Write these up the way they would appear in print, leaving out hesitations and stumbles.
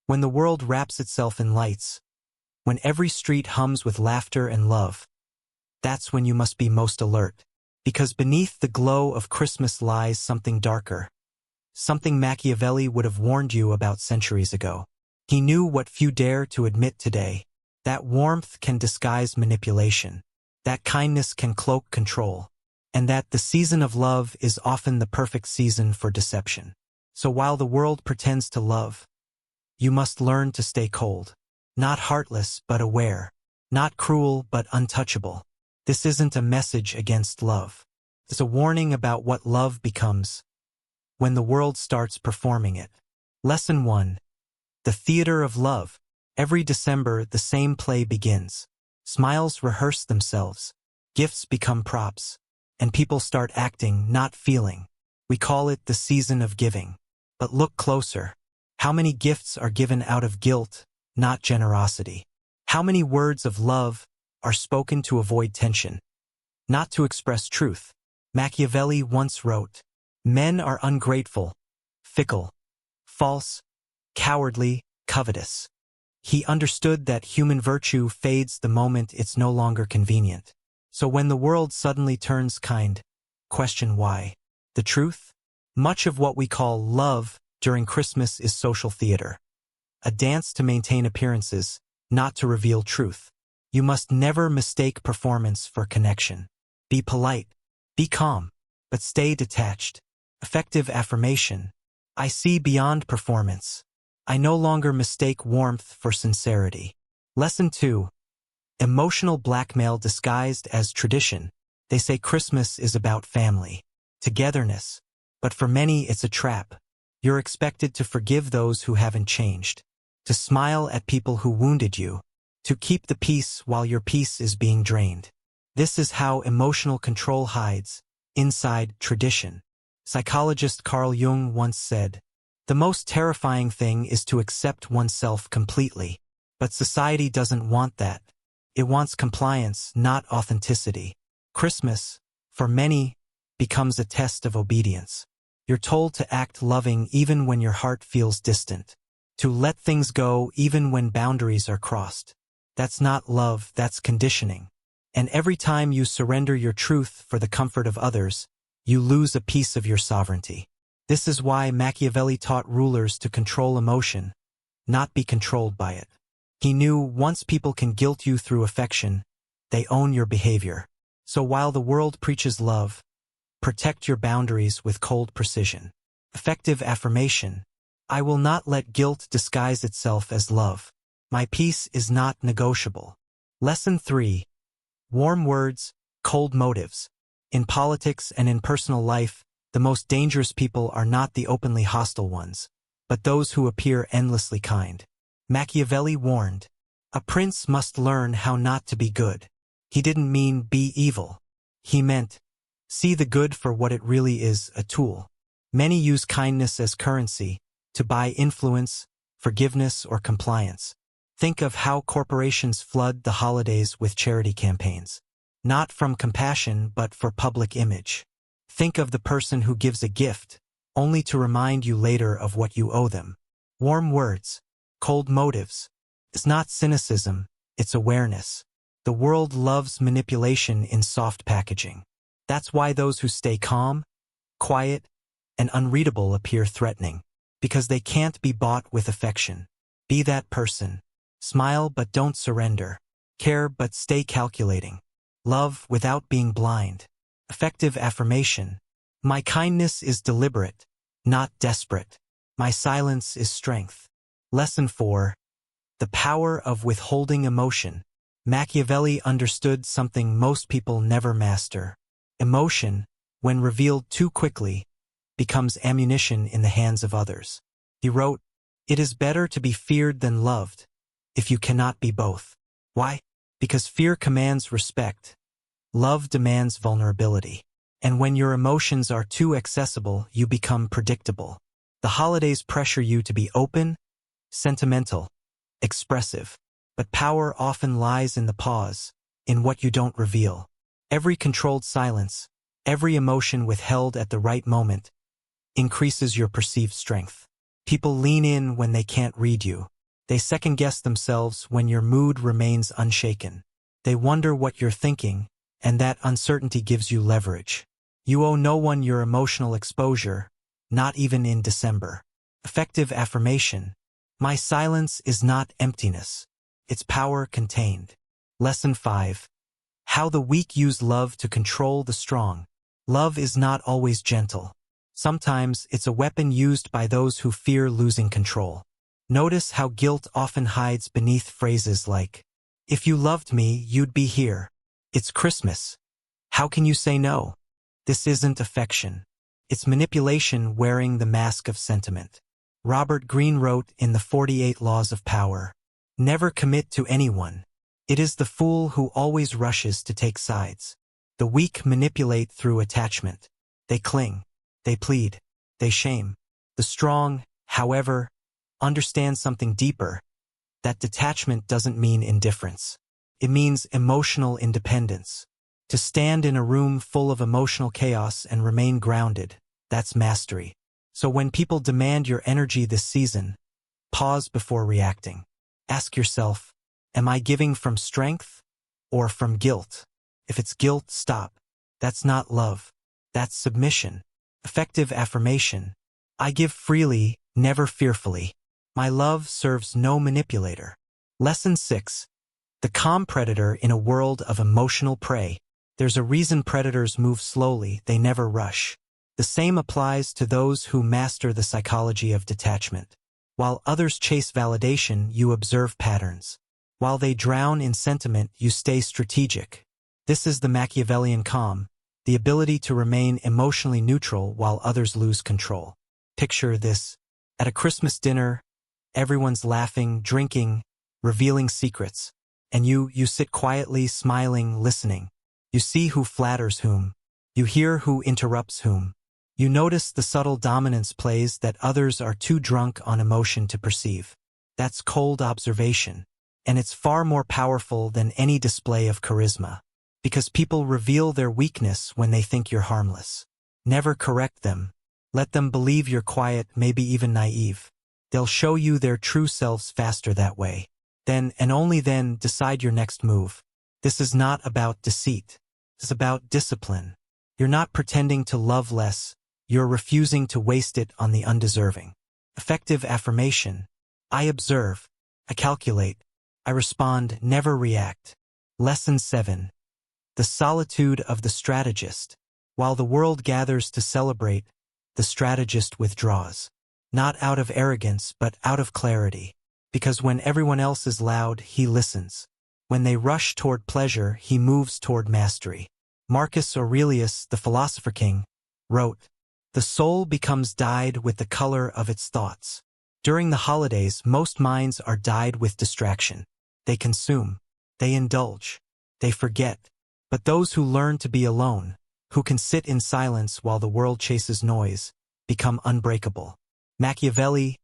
When the world wraps itself in lights, when every street hums with laughter and love, that's when you must be most alert. Because beneath the glow of Christmas lies something darker. Something Machiavelli would have warned you about centuries ago. He knew what few dare to admit today. That warmth can disguise manipulation. That kindness can cloak control. And that the season of love is often the perfect season for deception. So while the world pretends to love, you must learn to stay cold. Not heartless, but aware. Not cruel, but untouchable. This isn't a message against love. It's a warning about what love becomes when the world starts performing it. Lesson 1. The Theater of Love. Every December, the same play begins. Smiles rehearse themselves. Gifts become props. And people start acting, not feeling. We call it the season of giving. But look closer. How many gifts are given out of guilt, not generosity? How many words of love are spoken to avoid tension, not to express truth? Machiavelli once wrote, "Men are ungrateful, fickle, false, cowardly, covetous." He understood that human virtue fades the moment it's no longer convenient. So when the world suddenly turns kind, question why. The truth? Much of what we call love during Christmas is social theater. A dance to maintain appearances, not to reveal truth. You must never mistake performance for connection. Be polite, be calm, but stay detached. Effective affirmation. I see beyond performance. I no longer mistake warmth for sincerity. Lesson 2. Emotional blackmail disguised as tradition. They say Christmas is about family, togetherness. But for many, it's a trap. You're expected to forgive those who haven't changed, to smile at people who wounded you, to keep the peace while your peace is being drained. This is how emotional control hides inside tradition. Psychologist Carl Jung once said, "The most terrifying thing is to accept oneself completely." But society doesn't want that. It wants compliance, not authenticity. Christmas, for many, becomes a test of obedience. You're told to act loving even when your heart feels distant, to let things go even when boundaries are crossed. That's not love, that's conditioning. And every time you surrender your truth for the comfort of others, you lose a piece of your sovereignty. This is why Machiavelli taught rulers to control emotion, not be controlled by it. He knew once people can guilt you through affection, they own your behavior. So while the world preaches love, protect your boundaries with cold precision. Effective affirmation. I will not let guilt disguise itself as love. My peace is not negotiable. Lesson 3. Warm words, cold motives. In politics and in personal life, the most dangerous people are not the openly hostile ones, but those who appear endlessly kind. Machiavelli warned, a prince must learn how not to be good. He didn't mean be evil. He meant, see the good for what it really is, a tool. Many use kindness as currency, to buy influence, forgiveness, or compliance. Think of how corporations flood the holidays with charity campaigns. Not from compassion, but for public image. Think of the person who gives a gift, only to remind you later of what you owe them. Warm words, cold motives. It's not cynicism, it's awareness. The world loves manipulation in soft packaging. That's why those who stay calm, quiet, and unreadable appear threatening, because they can't be bought with affection. Be that person. Smile but don't surrender. Care but stay calculating. Love without being blind. Effective affirmation. My kindness is deliberate, not desperate. My silence is strength. Lesson 4. The power of withholding emotion. Machiavelli understood something most people never master. Emotion, when revealed too quickly, becomes ammunition in the hands of others. He wrote, "It is better to be feared than loved, if you cannot be both." Why? Because fear commands respect. Love demands vulnerability. And when your emotions are too accessible, you become predictable. The holidays pressure you to be open, sentimental, expressive. But power often lies in the pause, in what you don't reveal. Every controlled silence, every emotion withheld at the right moment, increases your perceived strength. People lean in when they can't read you. They second-guess themselves when your mood remains unshaken. They wonder what you're thinking, and that uncertainty gives you leverage. You owe no one your emotional exposure, not even in December. Effective affirmation. My silence is not emptiness. It's power contained. Lesson 5. How the weak use love to control the strong. Love is not always gentle. Sometimes it's a weapon used by those who fear losing control. Notice how guilt often hides beneath phrases like, "If you loved me, you'd be here. It's Christmas. How can you say no?" This isn't affection. It's manipulation wearing the mask of sentiment. Robert Greene wrote in the 48 Laws of Power, "Never commit to anyone. It is the fool who always rushes to take sides." The weak manipulate through attachment. They cling. They plead. They shame. The strong, however, understand something deeper. That detachment doesn't mean indifference. It means emotional independence. To stand in a room full of emotional chaos and remain grounded, that's mastery. So when people demand your energy this season, pause before reacting. Ask yourself, am I giving from strength or from guilt? If it's guilt, stop. That's not love. That's submission. Effective affirmation. I give freely, never fearfully. My love serves no manipulator. Lesson 6. The calm predator in a world of emotional prey. There's a reason predators move slowly, they never rush. The same applies to those who master the psychology of detachment. While others chase validation, you observe patterns. While they drown in sentiment, you stay strategic. This is the Machiavellian calm, the ability to remain emotionally neutral while others lose control. Picture this. At a Christmas dinner, everyone's laughing, drinking, revealing secrets. And you sit quietly, smiling, listening. You see who flatters whom. You hear who interrupts whom. You notice the subtle dominance plays that others are too drunk on emotion to perceive. That's cold observation. And it's far more powerful than any display of charisma. Because people reveal their weakness when they think you're harmless. Never correct them. Let them believe you're quiet, maybe even naive. They'll show you their true selves faster that way. Then, and only then, decide your next move. This is not about deceit. It's about discipline. You're not pretending to love less. You're refusing to waste it on the undeserving. Effective affirmation. I observe. I calculate. I respond, never react. Lesson 7. The solitude of the strategist. While the world gathers to celebrate, the strategist withdraws. Not out of arrogance, but out of clarity. Because when everyone else is loud, he listens. When they rush toward pleasure, he moves toward mastery. Marcus Aurelius, the philosopher king, wrote, "The soul becomes dyed with the color of its thoughts." During the holidays, most minds are dyed with distraction. They consume. They indulge. They forget. But those who learn to be alone, who can sit in silence while the world chases noise, become unbreakable. Machiavelli,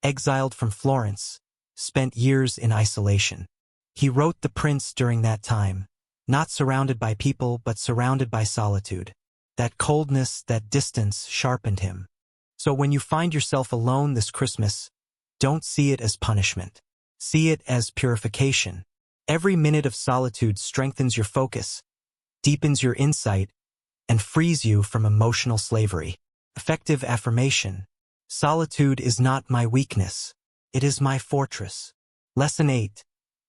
exiled from Florence, spent years in isolation. He wrote The Prince during that time, not surrounded by people but surrounded by solitude. That coldness, that distance sharpened him. So when you find yourself alone this Christmas, don't see it as punishment. See it as purification. Every minute of solitude strengthens your focus, deepens your insight, and frees you from emotional slavery. Effective affirmation. Solitude is not my weakness. It is my fortress. Lesson 8.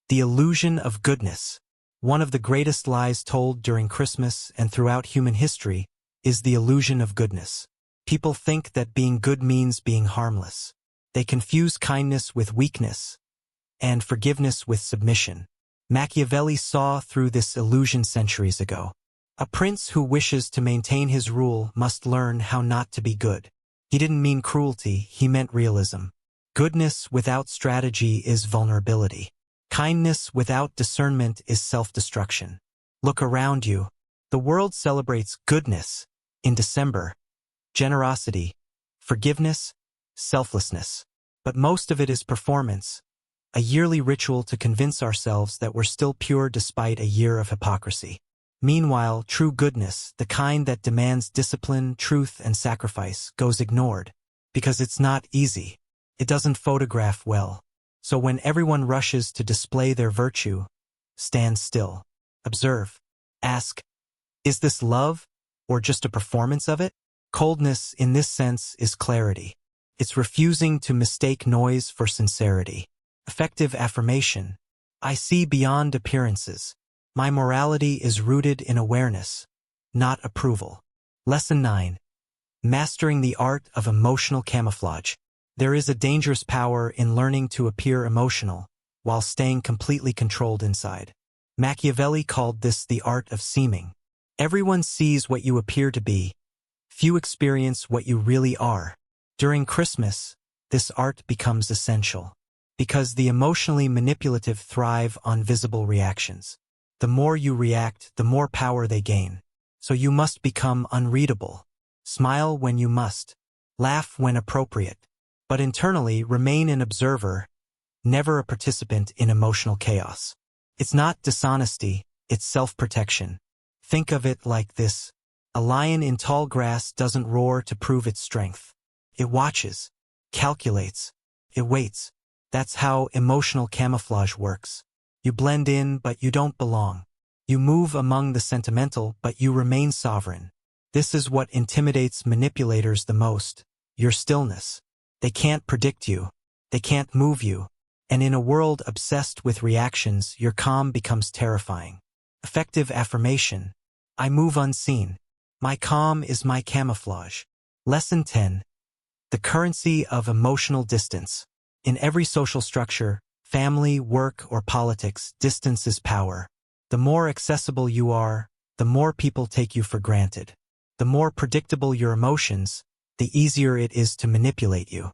The illusion of goodness. One of the greatest lies told during Christmas and throughout human history is the illusion of goodness. People think that being good means being harmless. They confuse kindness with weakness and forgiveness with submission. Machiavelli saw through this illusion centuries ago. A prince who wishes to maintain his rule must learn how not to be good. He didn't mean cruelty, he meant realism. Goodness without strategy is vulnerability. Kindness without discernment is self-destruction. Look around you. The world celebrates goodness in December, generosity, forgiveness, selflessness. But most of it is performance, a yearly ritual to convince ourselves that we're still pure despite a year of hypocrisy. Meanwhile, true goodness, the kind that demands discipline, truth, and sacrifice, goes ignored. Because it's not easy. It doesn't photograph well. So when everyone rushes to display their virtue, stand still. Observe. Ask, is this love, or just a performance of it? Coldness, in this sense, is clarity. It's refusing to mistake noise for sincerity. Effective affirmation. I see beyond appearances. My morality is rooted in awareness, not approval. Lesson 9. Mastering the art of emotional camouflage. There is a dangerous power in learning to appear emotional while staying completely controlled inside. Machiavelli called this the art of seeming. Everyone sees what you appear to be. Few experience what you really are. During Christmas, this art becomes essential, because the emotionally manipulative thrive on visible reactions. The more you react, the more power they gain. So you must become unreadable. Smile when you must. Laugh when appropriate. But internally remain an observer, never a participant in emotional chaos. It's not dishonesty, it's self-protection. Think of it like this. A lion in tall grass doesn't roar to prove its strength. It watches, calculates, it waits. That's how emotional camouflage works. You blend in, but you don't belong. You move among the sentimental, but you remain sovereign. This is what intimidates manipulators the most, your stillness. They can't predict you. They can't move you. And in a world obsessed with reactions, your calm becomes terrifying. Effective affirmation. I move unseen. My calm is my camouflage. Lesson 10. The currency of emotional distance. In every social structure, family, work, or politics, distance is power. The more accessible you are, the more people take you for granted. The more predictable your emotions, the easier it is to manipulate you.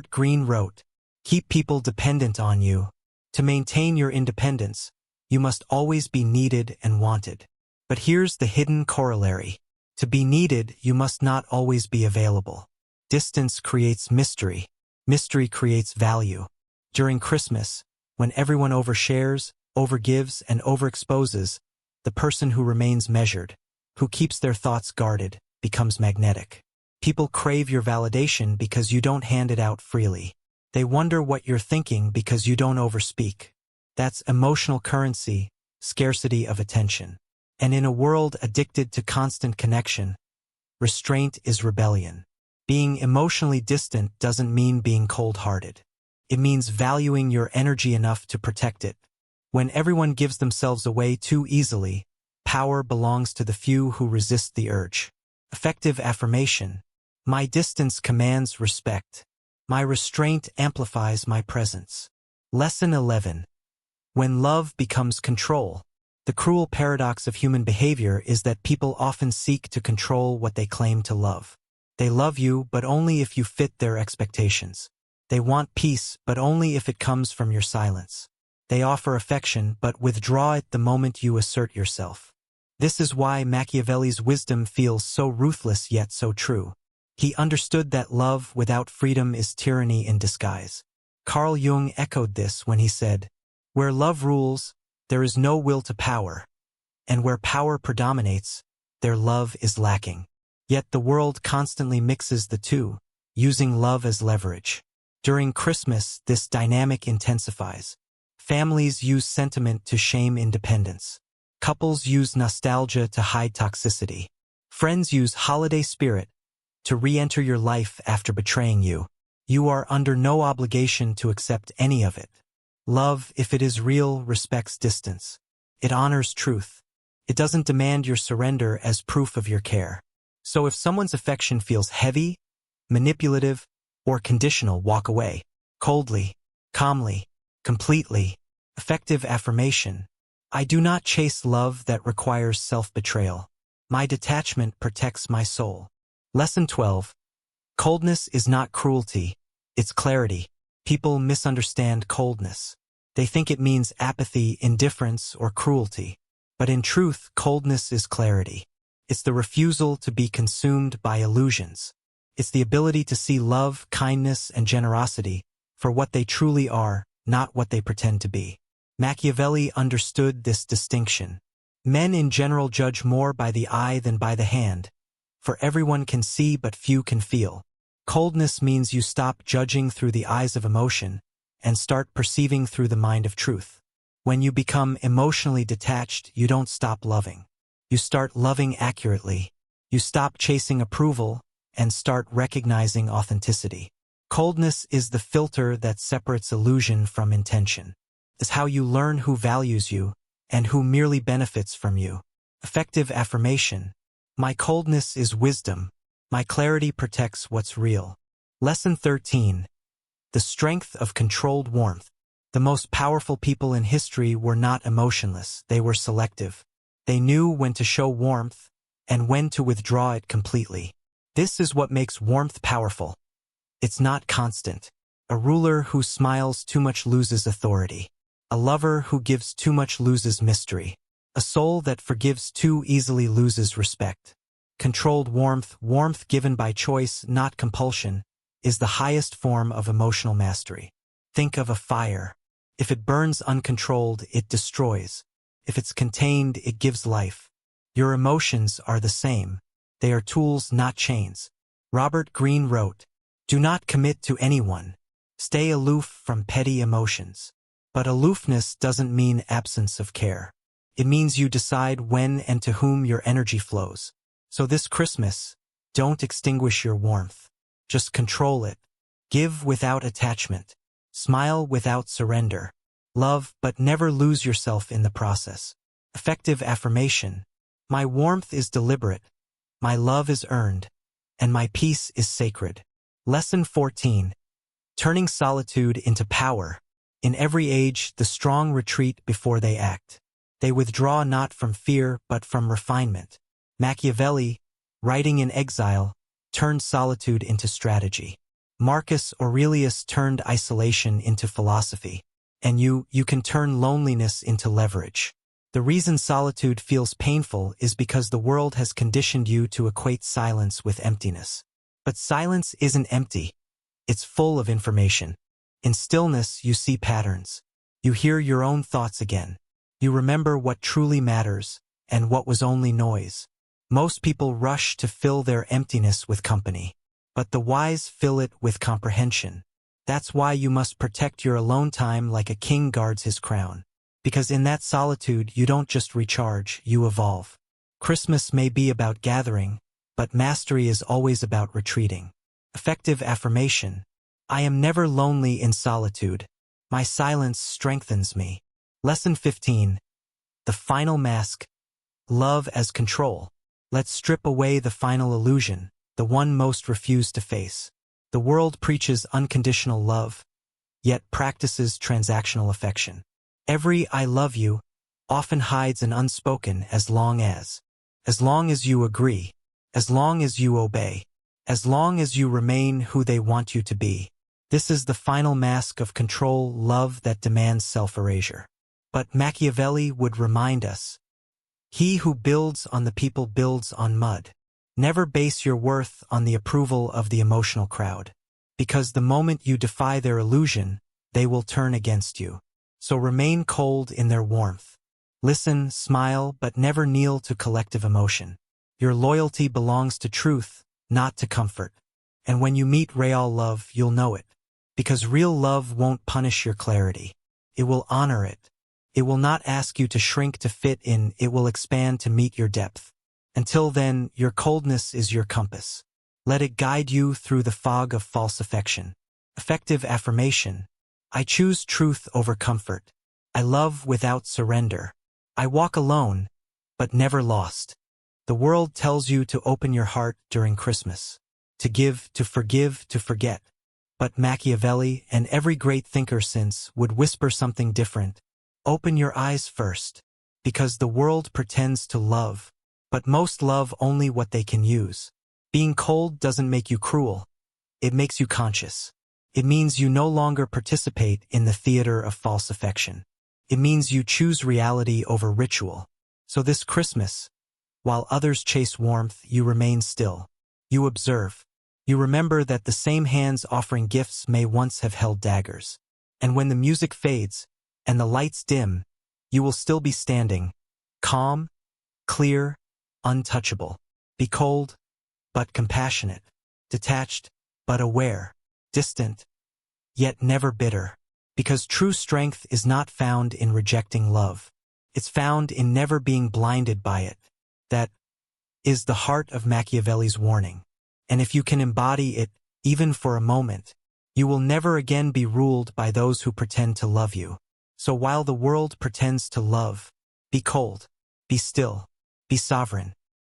Greene wrote, keep people dependent on you. To maintain your independence, you must always be needed and wanted. But here's the hidden corollary. To be needed, you must not always be available. Distance creates mystery. Mystery creates value. During Christmas, when everyone overshares, overgives, and overexposes, the person who remains measured, who keeps their thoughts guarded, becomes magnetic. People crave your validation because you don't hand it out freely. They wonder what you're thinking because you don't overspeak. That's emotional currency, scarcity of attention. And in a world addicted to constant connection, restraint is rebellion. Being emotionally distant doesn't mean being cold-hearted. It means valuing your energy enough to protect it. When everyone gives themselves away too easily, power belongs to the few who resist the urge. Effective affirmation. My distance commands respect. My restraint amplifies my presence. Lesson 11. When love becomes control. The cruel paradox of human behavior is that people often seek to control what they claim to love. They love you, but only if you fit their expectations. They want peace, but only if it comes from your silence. They offer affection, but withdraw it the moment you assert yourself. This is why Machiavelli's wisdom feels so ruthless yet so true. He understood that love without freedom is tyranny in disguise. Carl Jung echoed this when he said, where love rules, there is no will to power, and where power predominates, their love is lacking. Yet the world constantly mixes the two, using love as leverage. During Christmas, this dynamic intensifies. Families use sentiment to shame independence. Couples use nostalgia to hide toxicity. Friends use holiday spirit to re-enter your life after betraying you. You are under no obligation to accept any of it. Love, if it is real, respects distance. It honors truth. It doesn't demand your surrender as proof of your care. So if someone's affection feels heavy, manipulative, or conditional, walk away. Coldly, calmly, completely. Effective affirmation. I do not chase love that requires self-betrayal. My detachment protects my soul. Lesson 12. Coldness is not cruelty, it's clarity. People misunderstand coldness. They think it means apathy, indifference, or cruelty. But in truth, coldness is clarity. It's the refusal to be consumed by illusions. It's the ability to see love, kindness, and generosity for what they truly are, not what they pretend to be. Machiavelli understood this distinction. Men in general judge more by the eye than by the hand, for everyone can see but few can feel. Coldness means you stop judging through the eyes of emotion and start perceiving through the mind of truth. When you become emotionally detached, you don't stop loving. You start loving accurately. You stop chasing approval and start recognizing authenticity. Coldness is the filter that separates illusion from intention. It's how you learn who values you and who merely benefits from you. Effective affirmation. My coldness is wisdom. My clarity protects what's real. Lesson 13. The strength of controlled warmth. The most powerful people in history were not emotionless, they were selective. They knew when to show warmth and when to withdraw it completely. This is what makes warmth powerful. It's not constant. A ruler who smiles too much loses authority. A lover who gives too much loses mystery. A soul that forgives too easily loses respect. Controlled warmth, warmth given by choice, not compulsion, is the highest form of emotional mastery. Think of a fire. If it burns uncontrolled, it destroys. If it's contained, it gives life. Your emotions are the same. They are tools, not chains. Robert Greene wrote, "Do not commit to anyone. Stay aloof from petty emotions." But aloofness doesn't mean absence of care. It means you decide when and to whom your energy flows. So this Christmas, don't extinguish your warmth. Just control it. Give without attachment. Smile without surrender. Love, but never lose yourself in the process. Effective affirmation. My warmth is deliberate. My love is earned. And my peace is sacred. Lesson 14. Turning solitude into power. In every age, the strong retreat before they act. They withdraw not from fear, but from refinement. Machiavelli, writing in exile, turned solitude into strategy. Marcus Aurelius turned isolation into philosophy. And you can turn loneliness into leverage. The reason solitude feels painful is because the world has conditioned you to equate silence with emptiness. But silence isn't empty. It's full of information. In stillness, you see patterns. You hear your own thoughts again. You remember what truly matters and what was only noise. Most people rush to fill their emptiness with company. But the wise fill it with comprehension. That's why you must protect your alone time like a king guards his crown. Because in that solitude, you don't just recharge, you evolve. Christmas may be about gathering, but mastery is always about retreating. Effective affirmation. I am never lonely in solitude. My silence strengthens me. Lesson 15. The final mask. Love as control. Let's strip away the final illusion, the one most refused to face. The world preaches unconditional love, yet practices transactional affection. Every I love you often hides an unspoken as long as you agree, as long as you obey, as long as you remain who they want you to be. This is the final mask of control, love that demands self-erasure. But Machiavelli would remind us, he who builds on the people builds on mud. Never base your worth on the approval of the emotional crowd. Because the moment you defy their illusion, they will turn against you. So remain cold in their warmth. Listen, smile, but never kneel to collective emotion. Your loyalty belongs to truth, not to comfort. And when you meet real love, you'll know it. Because real love won't punish your clarity. It will honor it. It will not ask you to shrink to fit in, it will expand to meet your depth. Until then, your coldness is your compass. Let it guide you through the fog of false affection. Effective affirmation. I choose truth over comfort. I love without surrender. I walk alone, but never lost. The world tells you to open your heart during Christmas. To give, to forgive, to forget. But Machiavelli and every great thinker since would whisper something different. Open your eyes first. Because the world pretends to love, but most love only what they can use. Being cold doesn't make you cruel. It makes you conscious. It means you no longer participate in the theater of false affection. It means you choose reality over ritual. So this Christmas, while others chase warmth, you remain still. You observe. You remember that the same hands offering gifts may once have held daggers. And when the music fades and the lights dim, you will still be standing, calm, clear, untouchable. Be cold, but compassionate. Detached, but aware. Distant, yet never bitter. Because true strength is not found in rejecting love. It's found in never being blinded by it. That is the heart of Machiavelli's warning. And if you can embody it, even for a moment, you will never again be ruled by those who pretend to love you. So while the world pretends to love, be cold, be still, be sovereign.